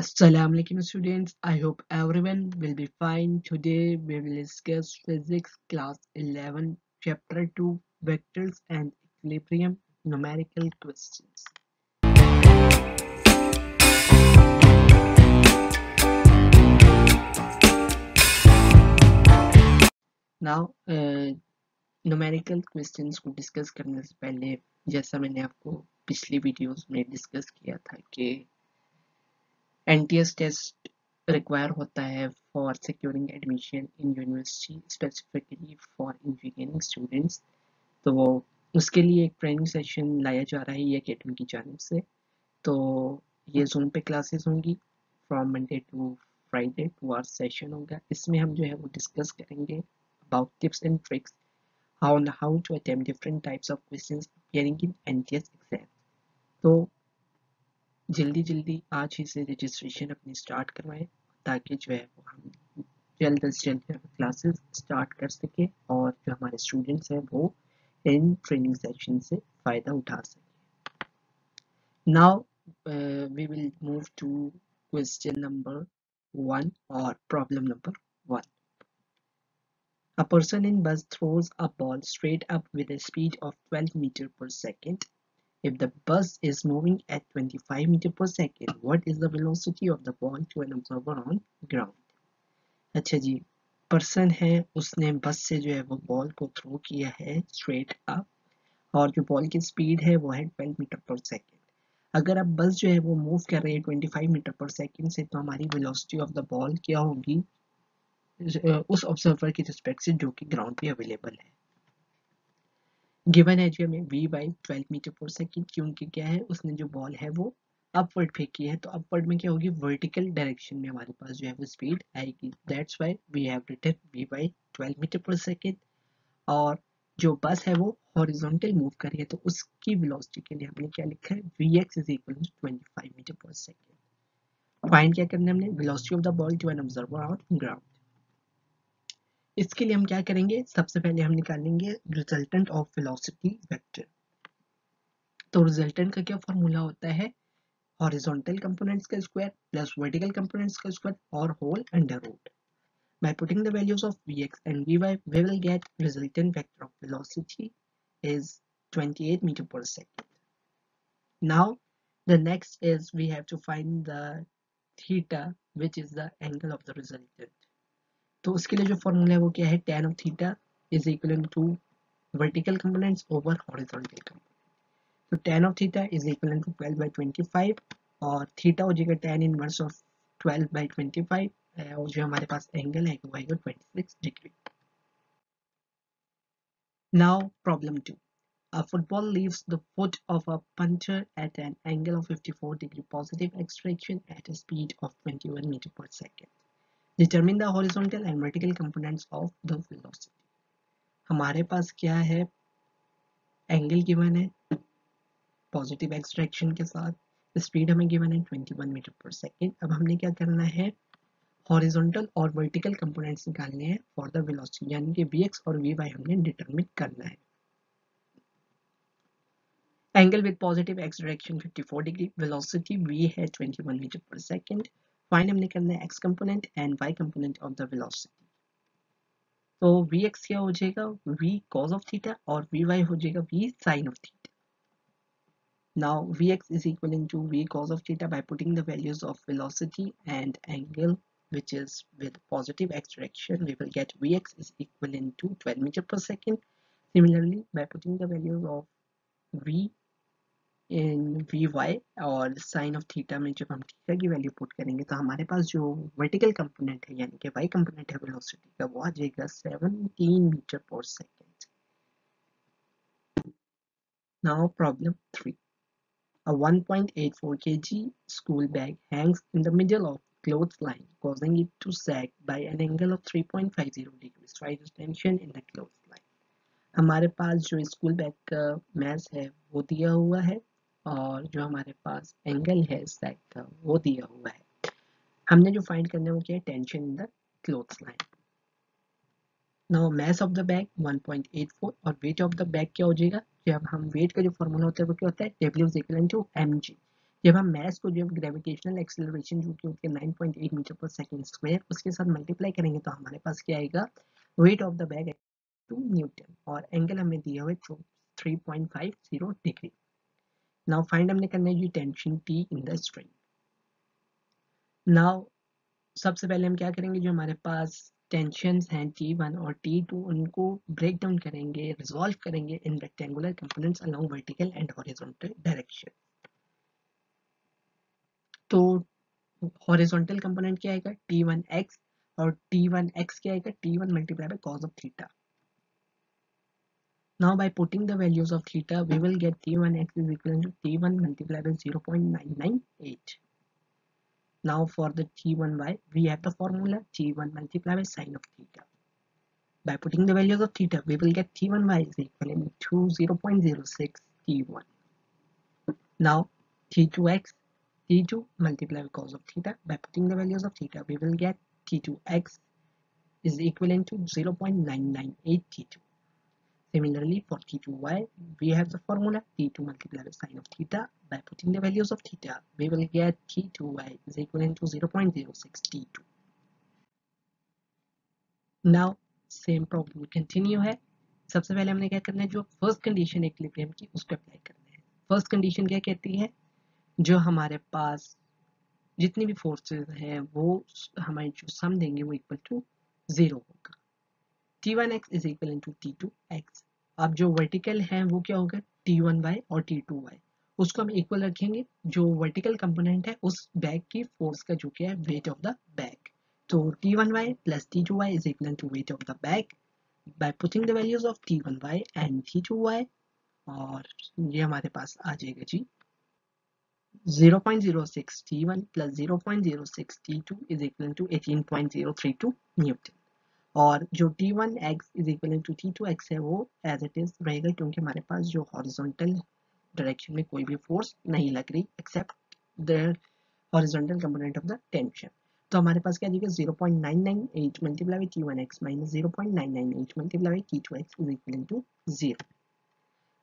Assalamu alaikum students. I hope everyone will be fine. Today we will discuss physics class 11 chapter 2 vectors and equilibrium numerical questions. Now numerical questions को discuss करने से पहले जैसा मैंने आपको पिछली videos में डिस्कस किया था कि NTS टेस्ट रिक्वायर होता है for securing admission in university specifically for engineering students. तो वो उसके लिए एक ट्रेनिंग सेशन लाया जा रहा है ये अकेडमी की जानिब से। तो ये जूम पे क्लासेस होंगी from Monday to Friday 2 hours session होगा। इसमें हम जो है वो डिस्कस करेंगे about tips and tricks how to attempt different types of questions appearing in NTS exam. तो जल्दी आज ही से रजिस्ट्रेशन अपनी स्टार्ट करवाएं ताकि जो है वो हम जल्द से जल्द क्लासेस स्टार्ट कर सके और जो हमारे स्टूडेंट्स हैं वो इन ट्रेनिंग सेशन से फ़ायदा उठा सके। Now we will move to question number 1 or problem number 1. A person in bus throws a ball straight up with a speed of 12 meter per second. If the bus is moving at 25 meter per second, what is the velocity of the ball to an observer on ground? अच्छा जी, person है उसने बस से जो है वो ball को throw किया है स्ट्रेट अप और जो बॉल की स्पीड है वो है 12 मीटर पर सेकेंड। अगर अब बस जो है वो मूव कर रही है 25 मीटर पर सेकेंड से तो हमारी वेलोसिटी ऑफ द बॉल क्या होगी उस ऑब्जर्वर की रिस्पेक्ट से जो कि ग्राउंड पे अवेलेबल है। गिवन है जी हमें v by 12 metre per second क्योंकि क्या है उसने जो बॉल है वो अपवर्ड फेंकी है तो अपवर्ड में क्या होगी वर्टिकल डायरेक्शन में हमारे पास जो है वो स्पीड आएगी। That's why we have written v by 12 metre per second. और जो बस है वो हॉरिजॉन्टल मूव कर रही है तो उसकी वेलोसिटी के लिए हमने क्या लिखा है vx is equal to 25 metre per second. Find क्या करना है हमने velocity of the ball to an observer on ground. इसके लिए हम क्या करेंगे सबसे पहले हम निकालेंगे रिजल्टेंट ऑफ वेलोसिटी वेक्टर। तो रिजल्टेंट का क्या फॉर्मूला होता है हॉरिजॉन्टल कंपोनेंट्स का स्क्वायर प्लस वर्टिकल कंपोनेंट्स का स्क्वायर और whole under root. By putting the values of Vx and Vy, we will get resultant vector of velocity is 28 meter per second. Now, the next is we have to find the theta, which is the angle of the resultant. तो उसके लिए जो formula है वो क्या है tan of theta is equivalent to vertical components over horizontal components. तो tan of theta is equivalent to 12 by 25 और theta हो जाएगा tan inverse of 12 by 25 और जो हमारे पास एंगल है वो आएगा 26 degree. Now problem 2. A football leaves the foot of a puncher at an angle of 54 degree positive acceleration at a speed of 21 meter per second. Determine the horizontal and vertical components of the velocity. हमारे पास क्या है angle given है positive extraction के साथ speed हमें given है 21 metre per second. अब हमने क्या करना है हॉरिजॉन्टल और वर्टिकल कंपोनेंट्स निकालने हैं फॉर द वेलोसिटी यानी कि vx और vy हमने डिटरमिन करना है। Angle with positive x direction 54 degree, velocity v है 21 meter per second. Find हमने करना है x component and y component of the velocity. तो vx क्या हो जाएगा v cos of theta और vy हो जाएगा v sin of theta. Now vx is equivalent to v cos of theta by putting the values of velocity and angle which is with positive x direction we will get vx is equivalent to 12 meter per second. Similarly by putting the values of v in vy और sign of theta में जब हम theta की value put करेंगे तो हमारे पास जो vertical component है यानी कि y कंपोनेंट है वेलोसिटी का वो आ जाएगा 17 metre per second. Now problem 3. A 1.84 kg school bag hangs in the middle of clothesline causing it to sag by an angle of 3.50 degrees. Find the tension in the clothesline. हमारे पास जो school bag का math है वो दिया हुआ है और जो हमारे पास एंगल है सैग का वो दिया हुआ है। हमने जो फाइंड करना है वो क्या है tension in the clothes line. Now mass of the bag 1.84 और वेट ऑफ द बैग क्या हो जाएगा जब हम वेट का जो फॉर्मूला होता है वो क्या होता है W is equivalent to mg जब हम मैस को जो ग्रेविटेशनल एक्सेलरेशन जो कि होती है 9.8 मीटर पर सेकेंड स्क्वायर उसके साथ मल्टीप्लाई करेंगे तो हमारे पास क्या आएगा, wait of the bag 2 Newton और एंगल हमें दिया हुआ है 3.50 डिग्री। नाउ फाइंड हमने करना है जी tension T in the string. Now सबसे पहले हम क्या करेंगे, जो हमारे पास टेंशंस हैं T1 और T2 उनको ब्रेक डाउन करेंगे, रिजॉल्व करेंगे इन rectangular components along vertical and horizontal direction. तो हॉरिजॉन्टल कंपोनेंट क्या आएगा T1x और T1x क्या आएगा T1 multiply by cos of theta. Now by putting the values of theta we will get T1x is equal to T1 multiplied by 0.998. Now for the T1y we have the formula T1 multiplied by sine of theta. By putting the values of theta we will get T1y is equal to 0.06 T1. Now T2x T2 multiplied by cos of theta. By putting the values of theta we will get T2x is equivalent to 0.998 T2. Similarly, for T2y, we have the formula T2 multiplied by sine of theta. By putting the values of theta, we will get T2y is equivalent to 0.06 T2. Now, same problem continue है। सबसे पहले हमने क्या करना है, जो first condition equilibrium की उसको अप्लाई करना है। फर्स्ट कंडीशन क्या कहती है, जो हमारे पास जितनी भी फोर्सेस हैं वो हमारी जो सम देंगे वो इक्वल टू 0 होगा। T1x is equivalent to T2x। अब जो वर्टिकल है वो क्या होगा T1y और T2y, उसको हम इक्वल रखेंगे। जो वर्टिकल कंपोनेंट है उस बैग की फोर्स का जो क्या है वेट ऑफ द बैग। तो T1y plus T2y is equal to weight of the bag by putting the values of T1y and T2y, और ये हमारे पास आ जाएगा जी 0.06 T1 plus 0.06 T2 is equal to 18.032 Newton. और जो T1x is equal to T2x है वो एज इट इज रहेगा, क्योंकि हमारे पास जो हॉरिजॉन्टल डायरेक्शन में कोई भी फोर्स नहीं लग रही except the horizontal component of the tension. तो हमारे पास क्या दिखेगा 0.998 multiply by T1x minus 0.998 multiply by T2x is equal to 0।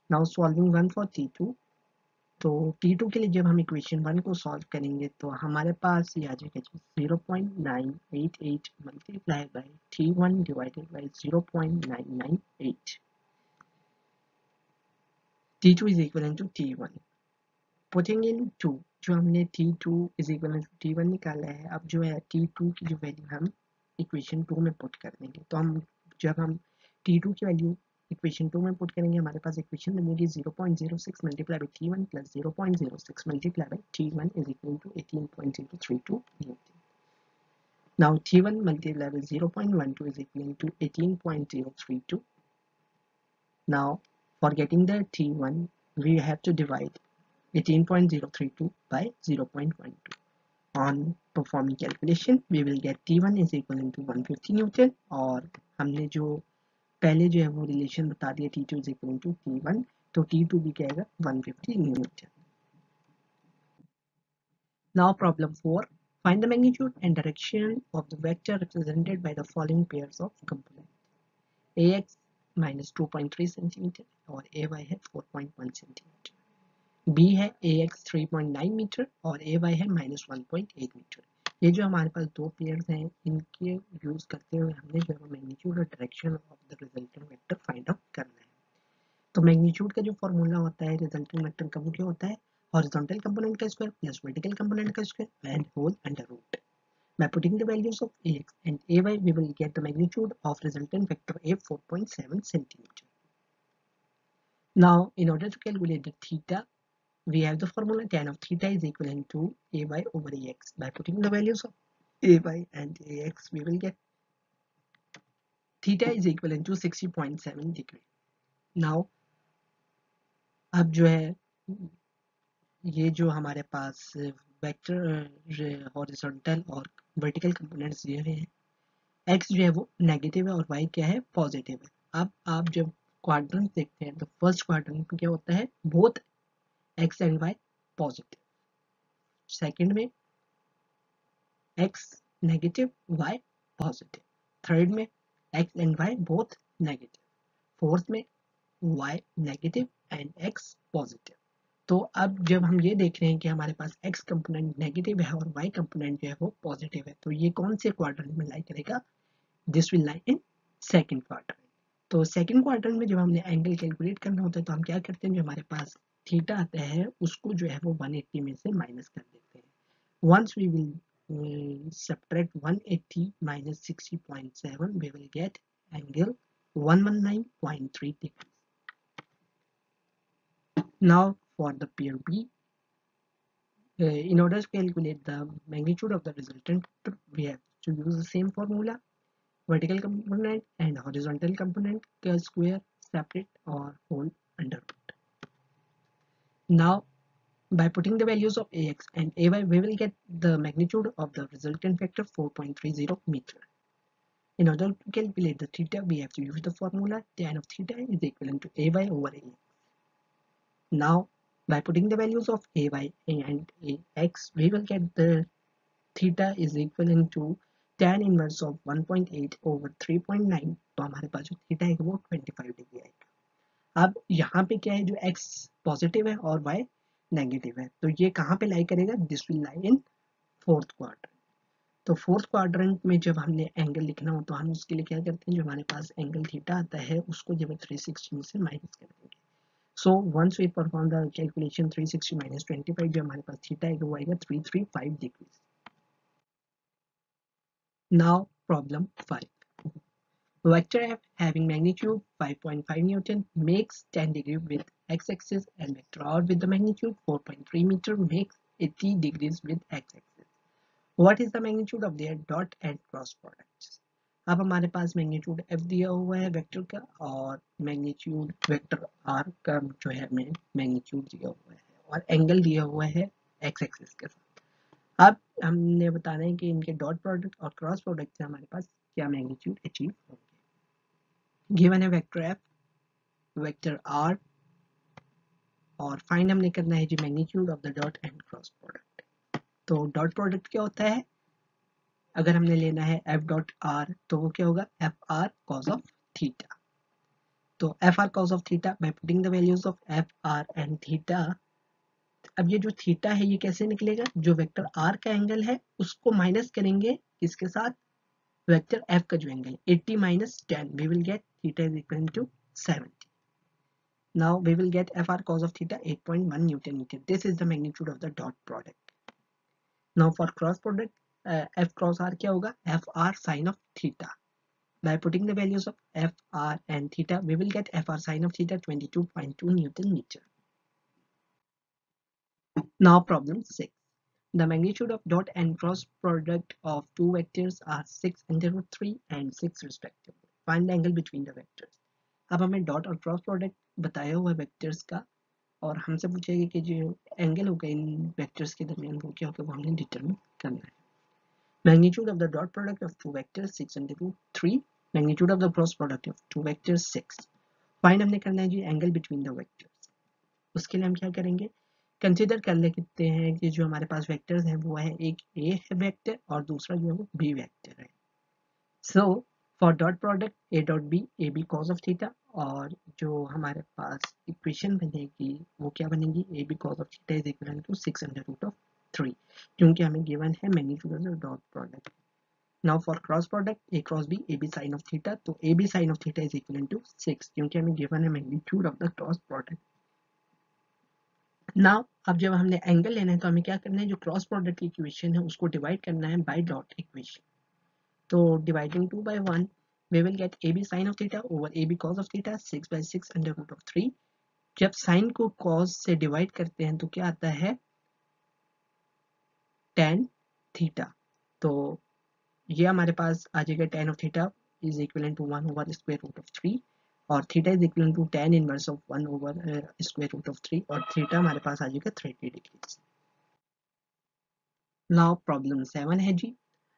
Now solving one for T2। तो T2 के लिए जब हम इक्वेशन 1 को सॉल्व करेंगे तो हमारे पास ये आ जाएगा 0.988 multiply by T1 divided by 0.998। T2 is equal to T1। Putting in 2, जो हमने T2 is equal to T1 निकाला है, अब जो है T2 की जो वैल्यू हम इक्वेशन 2 में पुट कर देंगे। तो हम जब हम T2 की वैल्यू इक्वेशन 2 में पुट करेंगे हमारे पास इक्वेशन बनेगी 0.06 multiply by T1 plus 0.06 multiply by T1 is equal to 18.032 newton. Now T1 multiply by 0.12 is equal to 18.032। Now for getting the T1 we have to divide 18.032 by 0.12. On performing calculation we will get T1 is equal to 150 Newton, और हमने जो पहले जो है वो relation बता दिया T2 is equal to T1, तो T2 भी क्या आएगा 150 Newton। Now problem 4, find the magnitude and direction of the vector represented by the following pairs of components। AX minus 2.3 cm और AY है 4.1 cm। B है AX 3.9 metre और AY है -1.8 metre. ये जो हमारे पास दो पेयर्स हैं इनके यूज करते हुए हमने जो है मैग्नीट्यूड और direction of the resulting vector find out करना है। तो मैग्नीट्यूड का जो फॉर्मूला होता है रिजल्टिंग वेक्टर का वो क्या होता है, हॉरिजॉन्टल कंपोनेंट का स्क्वायर प्लस वर्टिकल कंपोनेंट का square and whole under root. By putting the values of AX and AY we will get the magnitude of resultant vector A 4.7 cm. Now in order to calculate the theta, we have the formula tan of theta is equivalent to AY over AX. By putting the values of AY and AX, we will get theta is equivalent to 60.7 degree. Now, अब जो है ये जो हमारे पास vector horizontal और vertical components दिए हुए हैं, x जो है वो नेगेटिव है और y क्या है पॉजिटिव है। अब आप जब क्वाड्रेंट देखते हैं तो फर्स्ट क्वाड्रेंट में क्या होता है, both x and y positive, second में x negative y positive, third में x and y both negative, fourth में y negative and x positive. तो अब जब हम ये देख रहे हैं कि हमारे पास x कंपोनेंट नेगेटिव है और y कंपोनेंट जो है वो पॉजिटिव है, तो ये कौन से क्वाड्रेंट में लाई करेगा? This will lie in second quadrant. तो सेकंड क्वाड्रेंट में जब हमने एंगल कैलकुलेट करना होता है तो हम क्या करते हैं, जो हमारे पास थीटा आता है उसको जो है वो 180 में से माइनस कर देते हैं। Once we will subtract 180 minus 60.7, we will get angle 119.3 degrees. Now for the pair B, in order to calculate the magnitude of the resultant, we have to use the same formula: vertical component and horizontal component square, separate or whole under root. Now by putting the values of ax and ay, we will get the magnitude of the resultant vector 4.30 meter. In order to calculate the theta, we have to use the formula tan of theta is equivalent to ay over ax. Now by putting the values of ay and ax, we will get the theta is equivalent to tan inverse of 1.8 over 3.9. तो हमारे पास जो theta है वो 25 degree आएगा। अब यहाँ पे क्या है, जो x पॉजिटिव है और y नेगेटिव है, तो ये कहाँ पे लाई करेगा? This will lie in fourth quadrant. तो फोर्थ क्वाड्रेंट में जब हमने एंगल लिखना हो तो हम उसके लिए क्या करते हैं, जो हमारे पास एंगल थीटा आता है उसको जब 360 में से माइनस कर देंगे। So once we perform the calculation 360 minus 25, जो हमारे पास थीटा है वो आएगा 335 degree. Now problem 5, vector f having magnitude 5.5 Newton makes 10 degree with x-axis, and vector r with the magnitude 4.3 meter makes 80 degrees with x-axis. What is the magnitude of their dot and cross products? अब हमारे पास magnitude f दिया हुआ है vector का और magnitude vector r का जो है हमें मैग्नीट्यूड दिया हुआ है और एंगल दिया हुआ है x एक्सिस के साथ। अब हमने बताना है कि इनके डॉट प्रोडक्ट और क्रॉस प्रोडक्ट से हमारे पास क्या मैग्नीट्यूड अचीव होंगे। गिवन है वेक्टर f, वेक्टर r और फाइंड हमने करना है जी magnitude of the dot and cross product. तो डॉट प्रोडक्ट क्या होता है, अगर हमने लेना है f डॉट r तो वो क्या होगा, F R cos of theta. तो F R cos of theta by putting the values of F R and theta. अब ये जो थीटा है ये कैसे निकलेगा, जो वेक्टर r का एंगल है उसको माइनस करेंगे किसके साथ, वेक्टर f का जो angle 80 minus 10, we will get theta is equal to 70. Now we will get fr cos of theta 8.1 Newton meter. This is the magnitude of the dot product. Now for cross product, f cross r क्या होगा, fr sin of theta. By putting the values of fr and theta, we will get fr sin of theta 22.2 Newton meter. Now problem 6. The magnitude of dot and cross product of two vectors are 6 under root 3 and 6 respectively. Find the angle between the vectors. अब हमें dot और cross product बताया हुआ है vectors का और हमसे पूछेगा कि जो एंगल होगा इन वेक्टर्स के दरमियान वो क्या होगा, वो हमने डिटरमिन करना है। Magnitude of the dot product of two vectors 6 under root 3, magnitude of the cross product of two vectors 6। Find हमने करना है जी एंगल बिटवीन द वेक्टर्स। उसके लिए हम क्या करेंगे, कंसिडर कर लेते हैं कि जो हमारे पास वेक्टर्स हैं वो है एक ए है वेक्टर और दूसरा जो है वो बी वेक्टर है। So for dot product A dot B, A B cos of theta, और जो हमारे पास इक्वेशन बनेगी वो क्या बनेगी, A B cos of theta is equal to 6 under root of 3, क्योंकि हमें गिवन है magnitude of the dot product. Now for cross product A cross B, A B sine of theta, तो A B sine of theta is equal to 6, क्योंकि हमें given है magnitude of the cross product. Now अब जब हमने angle लेना है तो हमें क्या करना है, जो क्रॉस प्रोडक्ट की इक्वेशन है उसको डिवाइड करना है बाय डॉट इक्वेशन। तो dividing 2 by 1, we will get AB sin of theta over AB cos of theta 6 by 6 under root of 3। जब sin को cos से डिवाइड करते हैं तो क्या आता है, tan theta। तो ये हमारे पास आ जाएगा tan of theta is equivalent to 1 over square root of 3 और theta is equivalent to tan inverse of 1 over square root of 3 और theta हमारे पास आ जाएगा 30 degrees। Now problem 7 है जी,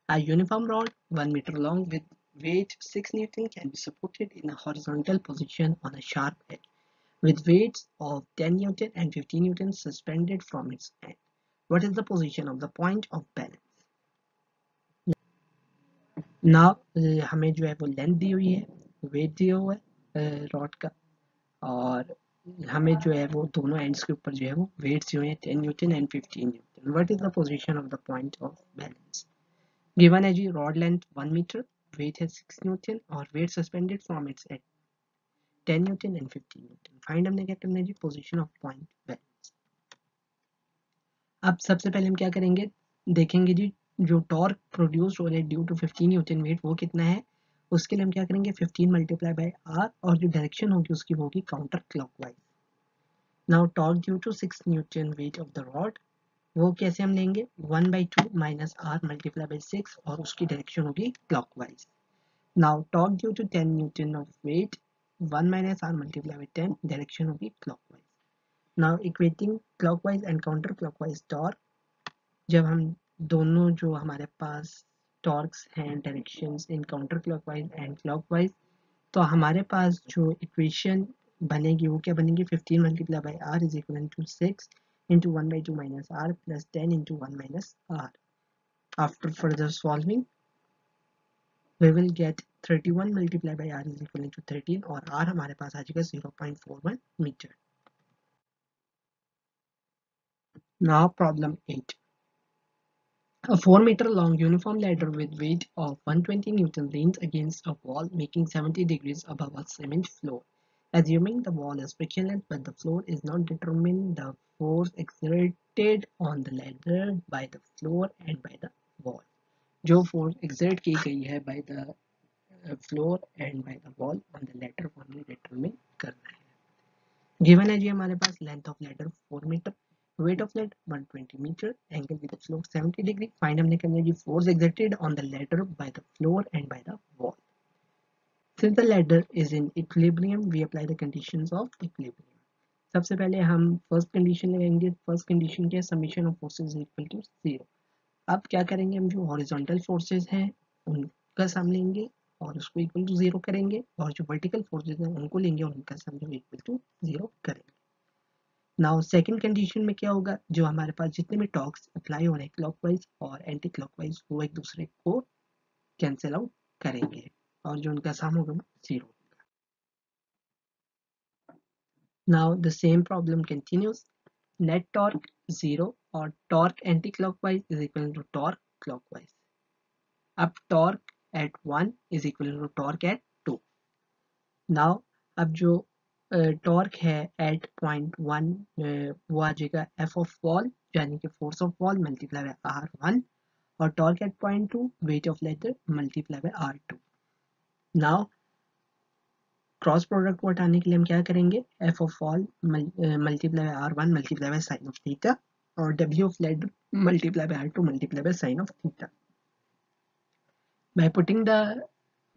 a uniform rod 1 meter long with weight 6 Newton can be supported in a horizontal position on a sharp edge with weights of 10 Newton and 15 Newton suspended from its end. What is the position of the point of balance? Now हमें जो है वो length दी हुई है, wait दिया हुआ है rod का, और हमें जो है वो दोनों एंड्स के ऊपर जो है वो वेट्स जो है 10 newton and 15 newton. What is the position of the point of balance? Given है the rod length 1 metre, weight है 6 न्यूटन और weight suspended from its at 10 newton and 15 newton. Find हमने क्या करना है the position of point balance. अब सबसे पहले हम क्या करेंगे, देखेंगे जी जो टॉर्क प्रोड्यूस हो रहा है ड्यू टू 15 न्यूटन वेट वो कितना है. उसके लिए हम क्या करेंगे 15 मल्टीप्लाई बाय आर और जो डायरेक्शन होगी उसकी वो होगी counter clockwise. Now torque due to 6 newton weight of the rod वो कैसे हम लेंगे 1/2 माइनस आर मल्टीप्लाई बाय 6 और उसकी डायरेक्शन होगी clockwise. Now torque due to 10 newton of weight 1 minus R multiply by 10 direction होगी clockwise. Now equating clockwise and counter clockwise torque, जब हम दोनों जो हमारे पास टॉर्क्स हैं directions in counter clockwise and clockwise, तो हमारे पास जो इक्वेशन बनेगी वो क्या बनेगी 15 multiply by R is equal to 6 into 1/2 minus r plus 10 into 1 minus r. After further solving, we will get 31 multiplied by r is equal to 13 और r हमारे पास आ जाएगा 0.41 metre. Now problem 8. A 4-meter long uniform ladder with weight of 120 Newton leans against a wall making 70 degrees above a cement floor. Assuming the wall is frictionless but the floor is not determined, the force exerted on the ladder by the floor and by the wall. जो force exert की गई है by the floor and by the wall on the ladder को हमने determine करना है. Given है जी हमारे पास length of ladder 4 metre, weight of lead 120 meter, angle with the floor 70 degree. Find हमने करना है जी force exerted on the ladder by the floor and by the wall. Since the ladder is in equilibrium, we apply the conditions of equilibrium. सबसे पहले हम first condition लगाएंगे. First condition क्या है summation of forces equal to 0. अब क्या करेंगे हम जो हॉरिजॉन्टल फोर्सेस हैं उनका सम लेंगे और उसको इक्वल टू 0 करेंगे और जो वर्टिकल फोर्सेस हैं उनको लेंगे और उनका सम जो इक्वल टू 0 करेंगे. नाउ सेकंड कंडीशन में क्या होगा, जो हमारे पास जितने भी टॉर्क्स अप्लाई हो रहे हैं क्लॉकवाइज और एंटी क्लॉकवाइज वो एक दूसरे को कैंसिल आउट करेंगे और जो उनका सम होगा वो 0. Now the same problem continues. Net torque 0 और torque anti clockwise is equal to torque clockwise. अब torque at 1 is equal to torque at 2. Now अब जो टॉर्क है एट पॉइंट 1 वो आ जाएगा एफ ऑफ वॉल यानी कि force of wall multiply by r1 और torque at point 2 weight of ladder multiply by r2. Now cross product को हटाने के लिए हम क्या करेंगे F of wall multiply by r1 multiply by sine of theta और w of ladder multiply by r2 multiply by sine of theta. By putting the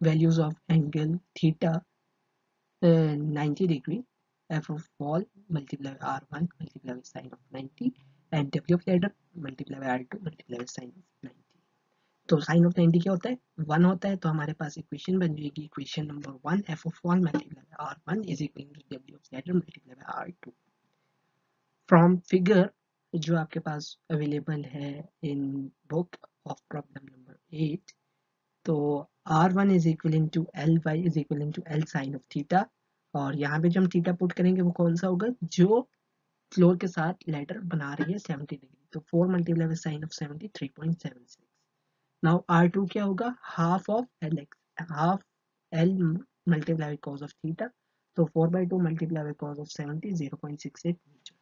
values of angle theta 90 degree, f of wall multiply by r1 multiply by sine of 90 and w of ladder multiply by r2 multiply by sine of 90. तो sign of 90 क्या होता है 1 होता है, तो हमारे पास equation बन जाएगी equation number 1 f of wall multiply by r1 is equal to w of ladder multiply by r2. From figure जो आपके पास अवेलेबल है in book of problem number 8, तो r1 is equal to L Y is equal to L sine of theta और यहाँ पे जो हम थीटा पुट करेंगे वो कौन सा होगा जो फ्लोर के साथ लेटर बना रही है 70 डिग्री, तो 4 multiply by sine of 70 3.76. Now r2 क्या होगा half of L X half L multiply by cos of theta, तो 4/2 multiply by cos of 70 0.68 metre.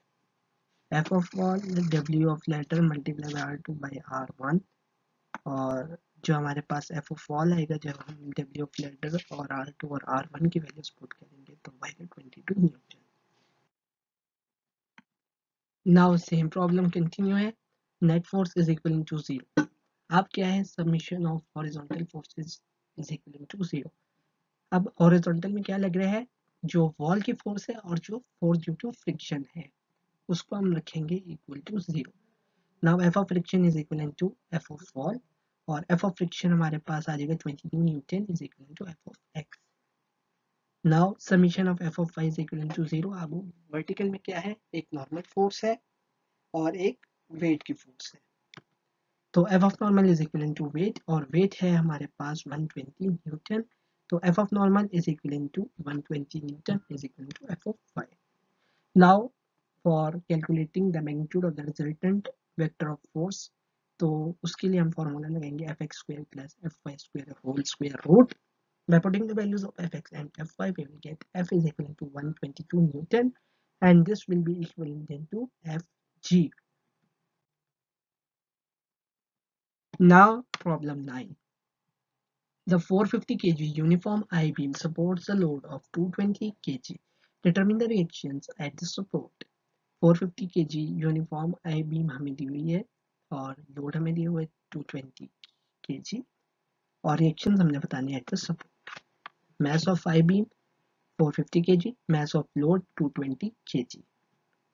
f of wall w of letter multiply by r2 by r1 और जो हमारे पास F of wall आएगा जब हम डब्ल्यू ऑफ लेडर और r2 और r1 की वैल्यूज पुट करेंगे तो आएगा 22 newton. Now same problem continue है. Net force is equal to 0. अब क्या है summation of horizontal forces is equal to 0. अब हॉरिजॉन्टल में क्या लग रहा है जो वॉल की फोर्स है और जो फोर्स ड्यू टू फ्रिक्शन है उसको हम रखेंगे equal to 0. Now F of friction is equal to F of wall और एफ ऑफ फ्रिक्शन हमारे पास आ जाएगा 22 newton is equal to F of X. Now summation of F of Y is equal to 0. अब vertical में क्या है एक नॉर्मल फोर्स है और एक वेट की फोर्स है, तो F of normal is equal to weight और वेट है हमारे पास 120 न्यूटन, तो F of normal is equal to 120 newton is equal to F of Y. Now for calculating the magnitude of the resultant vector of force, तो उसके लिए हम formula लगाएंगे fx square plus fy square whole square root. By putting the values of fx and fy, we will get f is equal to 122 Newton, and this will be equivalent then to fg. Now problem 9. The 450 kg uniform I-beam supports a load of 220 kg. Determine the reactions at the support. 450 kg uniform I beam हमें दी हुई है और load हमें दिया हुआ है 220 kg और reactions हमने बतानी है at the support. Mass of I beam 450 kg, mass of load 220 kg.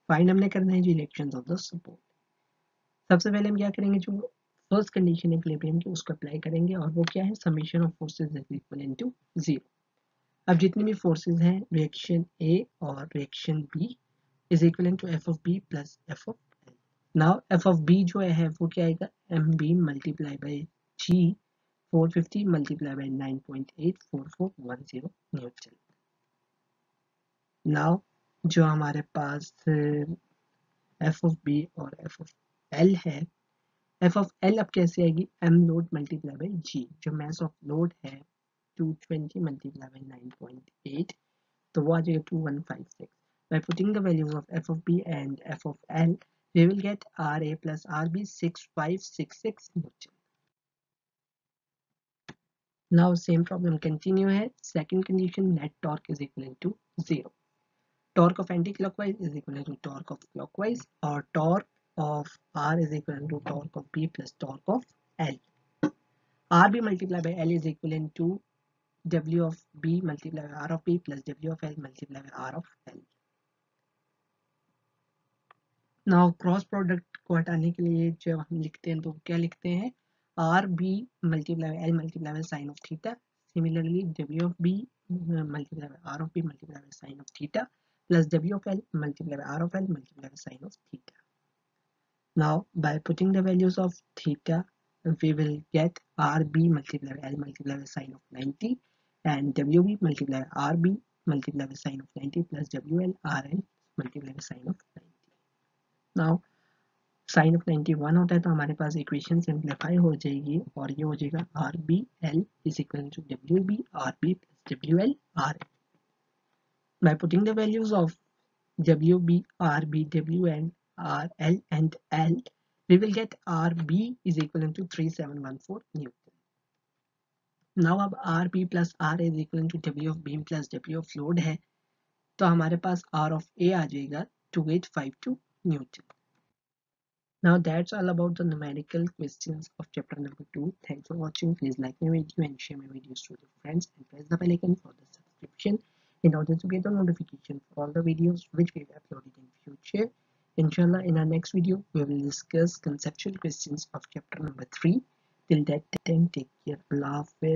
Find हमने करना है जी रिएक्शंस ऑफ द सपोर्ट. सबसे पहले हम क्या करेंगे, जो फर्स्ट कंडीशन है इक्विलिब्रियम की उसको अप्लाई करेंगे और वो क्या है, summation of forces is equal to 0. अब जितनी भी फोर्सेस हैं रिएक्शन ए और reaction B is equal to F of B plus F of L. Now F of B जो है वो क्या आएगा, M B multiply by G 450 multiply by 9.84410 newton. Now जो हमारे पास एफ ऑफ बी और एफ ऑफ एल है, एफ ऑफ एल अब कैसे आएगी, एम लोड मल्टीप्लाई बाई जी, जो मास ऑफ लोड है 220 मल्टीप्लाई बाई 9.8, तो वो आ जाएगा 2156. By putting the values of f of b and f of l, we will get Ra plus Rb 6566 Newton. Now same problem continue है. Second condition, net torque is equal to 0. Torque of anti-clockwise is equal to torque of clockwise, or torque of R is equal to torque of B plus torque of L. Rb multiplied by L is equivalent to W of B multiplied by R of B plus W of L multiplied by R of L. Now cross product को हटाने के लिए जब हम लिखते हैं तो क्या लिखते हैं, R B multiply L multiply by sine of theta. Similarly W of B multiply by R of B multiply by sine of theta plus W of L multiply by R of L multiply by sine of theta. Now by putting the values of theta we will get rb multiplied by l multiplied by sine of 90 and wb multiplied by rb multiplied by sine of 90 plus wl rn multiplied by sine of 90. Now sine of 91 होता है तो हमारे पास equation simplify हो जाएगी और ये हो जाएगा R B L is equal to W B R B plus W L R L. By putting the values of W B R B W L R L and L, we will get RB is equal to 3714 Newton. Now अब RB plus R is equal to W of beam plus W of load है तो हमारे पास R of A आ जाएगा 2852 Newton. Now that's all about the numerical questions of chapter number 2. Thanks for watching. Please like my video and share my videos to your friends and press the bell icon for the subscription in order to get the notification for all the videos which we have uploaded in future. Inshallah, in our next video, we will discuss conceptual questions of chapter number 3. Till that time, take care. Allah Hafiz.